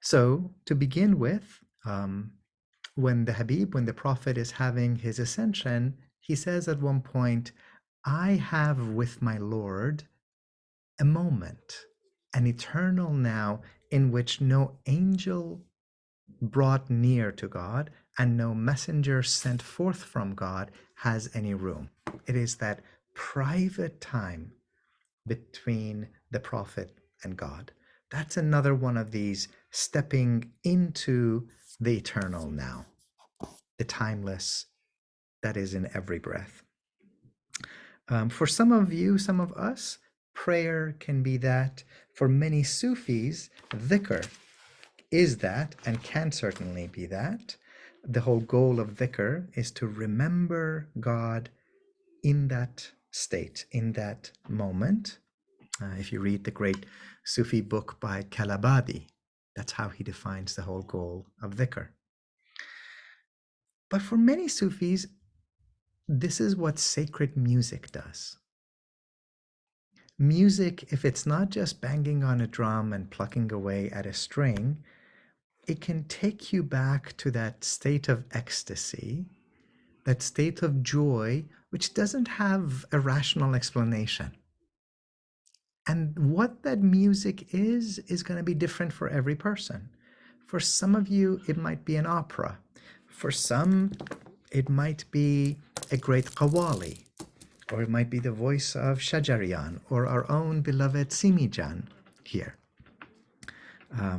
So to begin with, when the Prophet is having his ascension, he says at one point, I have with my Lord a moment, an eternal now, in which no angel brought near to God and no messenger sent forth from God has any room. It is that private time between the Prophet and God. That's another one of these stepping into the eternal now, the timeless that is in every breath. For some of you, some of us, prayer can be that. For many Sufis, dhikr is that and can certainly be that. the whole goal of dhikr is to remember God in that state, in that moment. If you read the great Sufi book by Kalabadi, that's how he defines the whole goal of dhikr. But for many Sufis, this is what sacred music does. Music, if it's not just banging on a drum and plucking away at a string, it can take you back to that state of ecstasy, that state of joy, which doesn't have a rational explanation. And what that music is going to be different for every person. For some of you, it might be an opera. For some, it might be a great qawwali, or it might be the voice of Shajarian, or our own beloved Simijan here.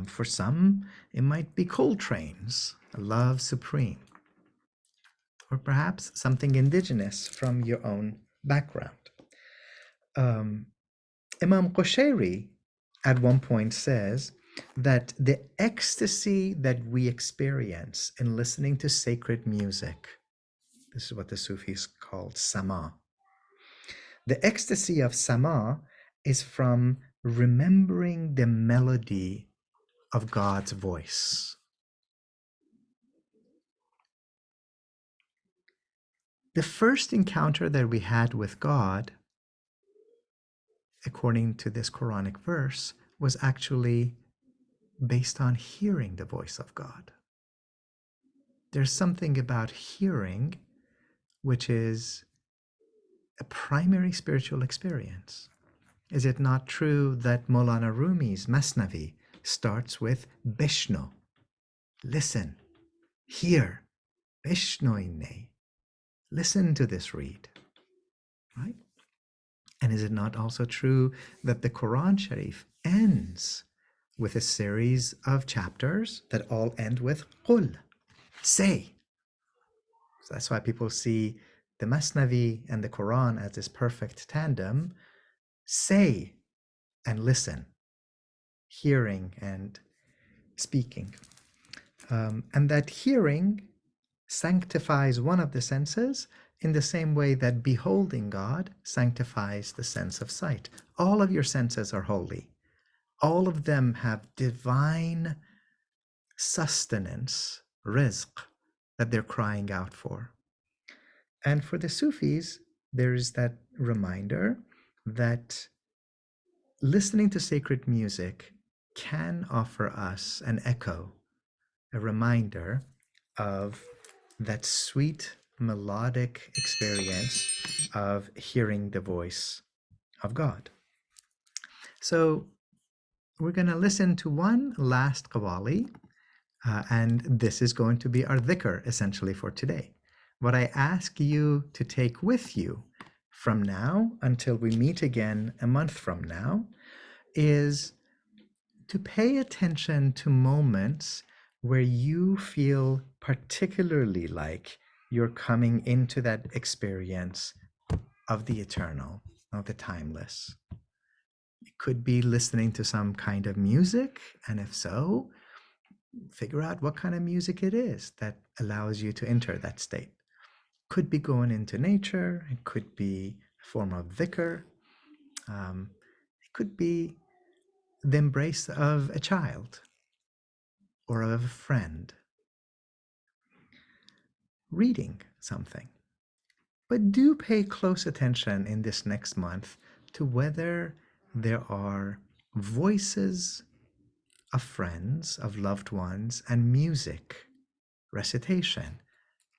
For some, it might be Coltrane's Love Supreme, or perhaps something indigenous from your own background. Imam Qushayri at one point says that the ecstasy that we experience in listening to sacred music, this is what the Sufis called sama. The ecstasy of sama is from remembering the melody of God's voice. The first encounter that we had with God, according to this Quranic verse, was actually based on hearing the voice of God. There's something about hearing which is a primary spiritual experience. Is it not true that Maulana Rumi's Masnavi starts with Bishno? Listen, hear, Bishnoinne. Listen to this read, right? And is it not also true that the Quran Sharif ends with a series of chapters that all end with Qul, say? So that's why people see the Masnavi and the Quran as this perfect tandem. Say and listen, hearing and speaking. And that hearing sanctifies one of the senses in the same way that beholding God sanctifies the sense of sight. All of your senses are holy. All of them have divine sustenance, rizq, that they're crying out for. And for the Sufis, there is that reminder that listening to sacred music can offer us an echo, a reminder of that sweet melodic experience of hearing the voice of God. So we're going to listen to one last qawwali, and this is going to be our dhikr essentially for today. What I ask you to take with you from now until we meet again a month from now is to pay attention to moments where you feel particularly like you're coming into that experience of the eternal, of the timeless. It could be listening to some kind of music, and if so, figure out what kind of music it is that allows you to enter that state. Could be going into nature, it could be a form of dhikr, it could be the embrace of a child or of a friend, reading something. But do pay close attention in this next month to whether there are voices of friends, of loved ones, and music, recitation,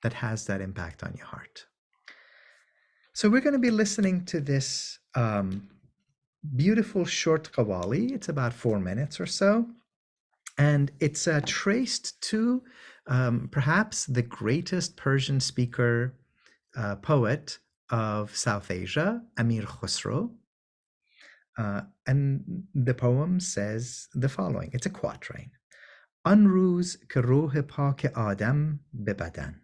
that has that impact on your heart. So we're going to be listening to this beautiful short qawwali. It's about 4 minutes or so. And it's traced to perhaps the greatest Persian speaker poet of South Asia, Amir Khusro. And the poem says the following. It's a quatrain. An roz ke roh pak Adam be badan.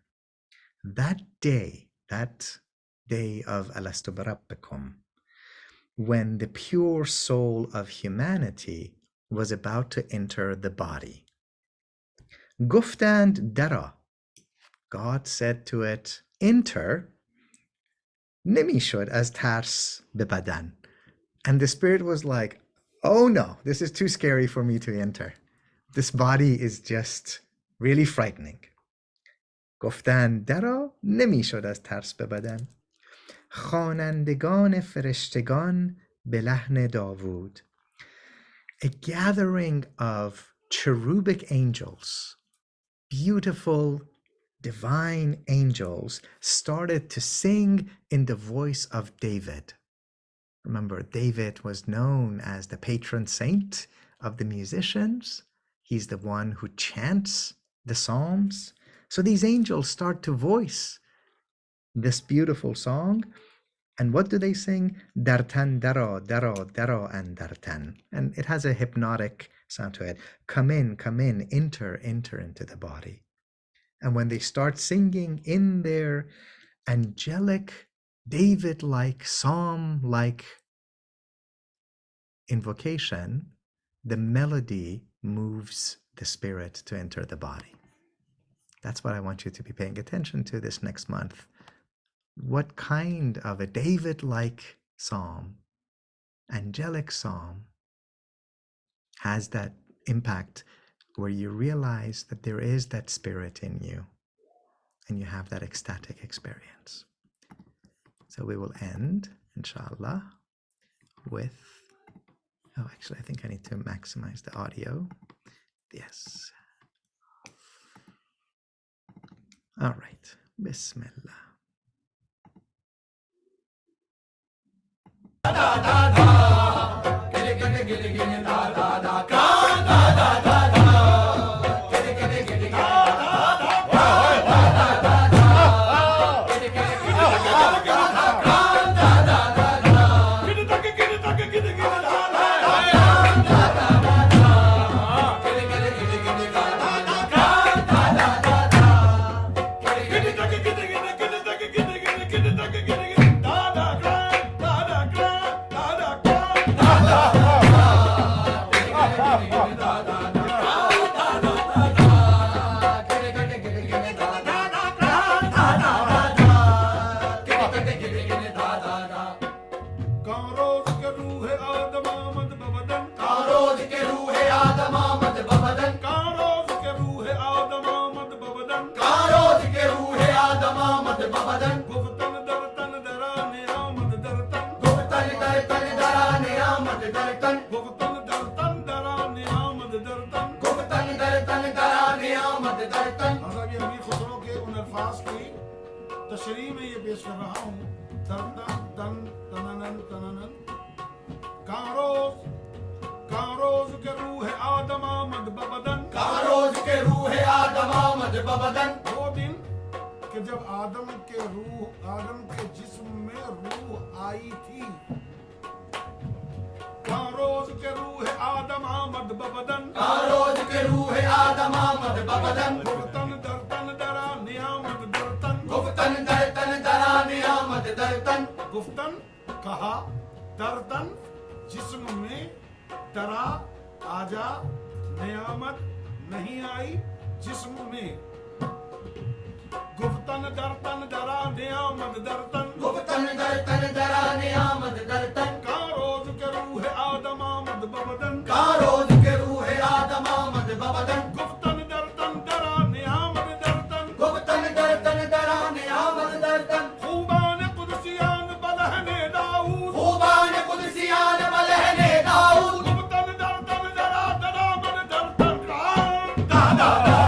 That day of Alastu Barabbikum, when the pure soul of humanity was about to enter the body. Guftand dara, God said to it, enter, nimishod as tars bebadan. And the spirit was like, oh no, this is too scary for me to enter. This body is just really frightening. گفتند درا نمیشد از ترس ببدن. خوانندگان فرشتگان به لحن داوود. A gathering of cherubic angels, beautiful divine angels, started to sing in the voice of David. Remember, David was known as the patron saint of the musicians. He's the one who chants the psalms. So these angels start to voice this beautiful song. And what do they sing? Dartan dara, dara, dara, and dartan. And it has a hypnotic sound to it. Come in, enter, enter into the body. And when they start singing in their angelic, David-like, psalm-like invocation, the melody moves the spirit to enter the body. That's what I want you to be paying attention to this next month. What kind of a David-like psalm, angelic psalm, has that impact where you realize that there is that spirit in you and you have that ecstatic experience. So we will end, inshallah, with, oh, actually, I think I need to maximize the audio. Yes. All right. Bismillah.
तशरीह में ये पेश कर रहा हूँ तन तननन तननन कारोज के रूह आदम आमद बबदन कारोज के रूह आदम आमद बबदन वो दिन कि जब आदम के जिस्म में रूह आई थी कारोज के रूह आदम आमद बबदन कारोज के रूह आदम आमद बबदन गुफ्तन दरतन दरा नियामत दरतन गुफ्तन दरतन दरा नियामत दरतन गुफ्तन कहा दरतन जिस्म में दरा आजा नियामत नहीं आई जिस्म में गुफ्तन दरतन दरा नियामत दरतन गुफ्तन दरतन दरा नियामत दरतन कारोज के रूह आदम आमद बबदन कारोज के रूह आदम आमद बबदन गुफ्तन दरतन दरा नियामत दरतन गुफ्तन दरतन दरा नियामत दरतन खूबान कुदसियान बलहने दाऊद खूबान कुदसियान बलहने दाऊद गुफ्तन दरतन दरा दरा मन दरतन दा दा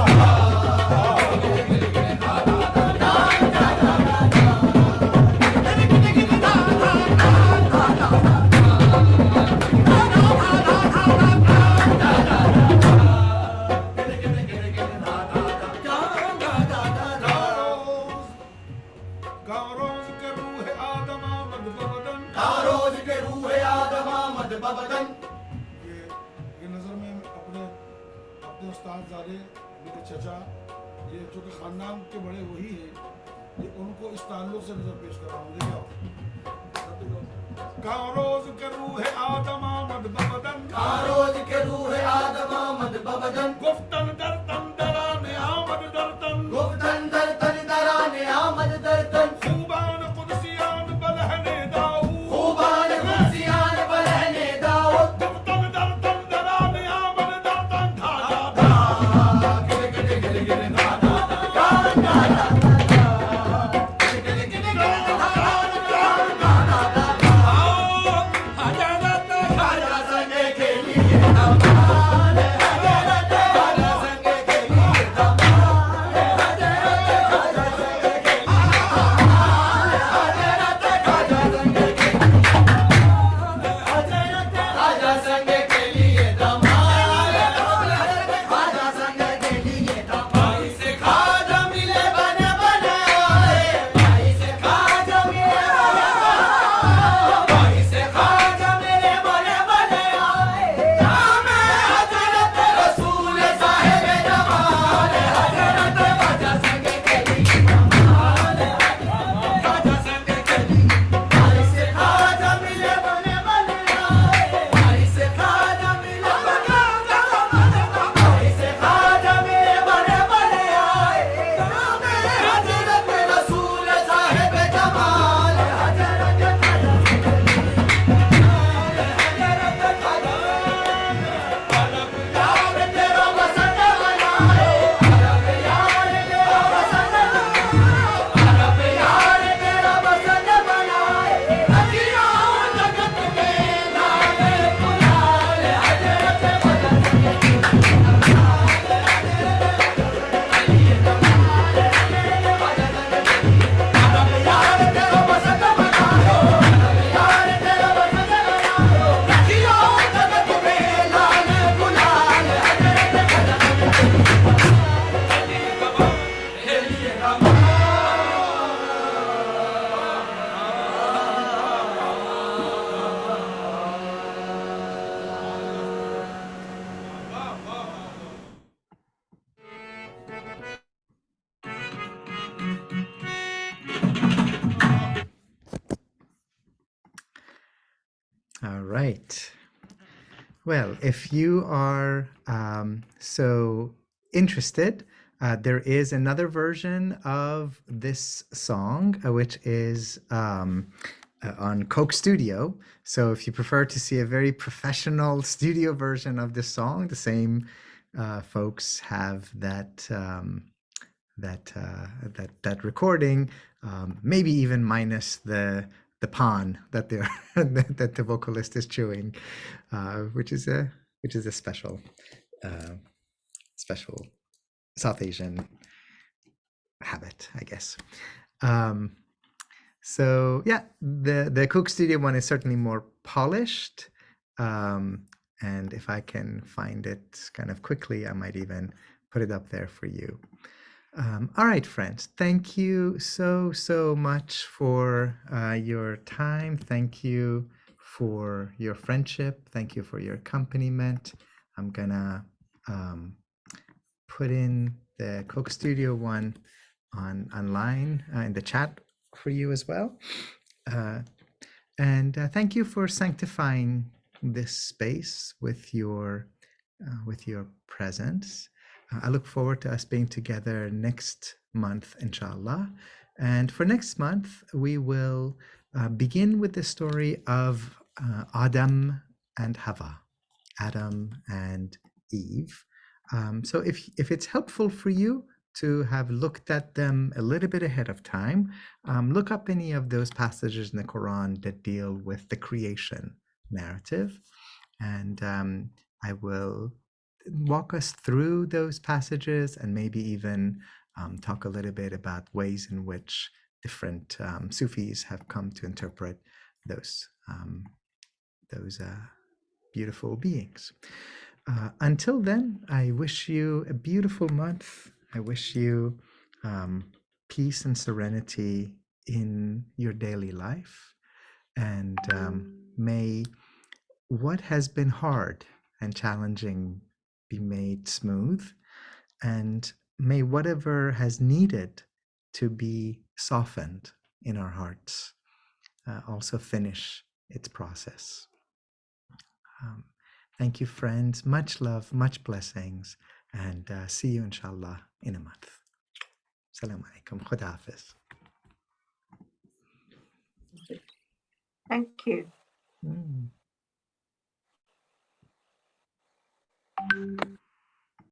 चचा ये जो कि खानदान के बड़े वही हैं ये उनको इस ताल्लुक से नजर पेश कर रहा हूँ कारोज के रूह आदम आमद बबदन कारोज के रूह आदम आमद बबदन गुफ्तन दरतन दरा ने आमद दरतन गुफ्तन दरतन
All right. Well, if you are so interested, there is another version of this song, which is on Coke Studio. So if you prefer to see a very professional studio version of this song, the same folks have that that recording, maybe even minus the pan that they're that the vocalist is chewing, which is a special special South Asian habit, I guess. So yeah, the Cook Studio one is certainly more polished, and if I can find it kind of quickly, I might even put it up there for you. All right, friends, thank you so much for your time. Thank you for your friendship. Thank you for your accompaniment. I'm gonna put in the Coke Studio one online in the chat for you as well. And thank you for sanctifying this space with your presence. I look forward to us being together next month, inshallah. And for next month, we will begin with the story of Adam and Hawa, Adam and Eve. So if it's helpful for you to have looked at them a little bit ahead of time, look up any of those passages in the Quran that deal with the creation narrative. And I will walk us through those passages and maybe even talk a little bit about ways in which different Sufis have come to interpret those beautiful beings. Until then, I wish you a beautiful month. I wish you peace and serenity in your daily life. And may what has been hard and challenging be made smooth, and may whatever has needed to be softened in our hearts also finish its process. Thank you, friends. Much love, much blessings, and see you, inshallah, in a month. Assalamu alaikum. Khuda hafiz.
Thank you.
Mm.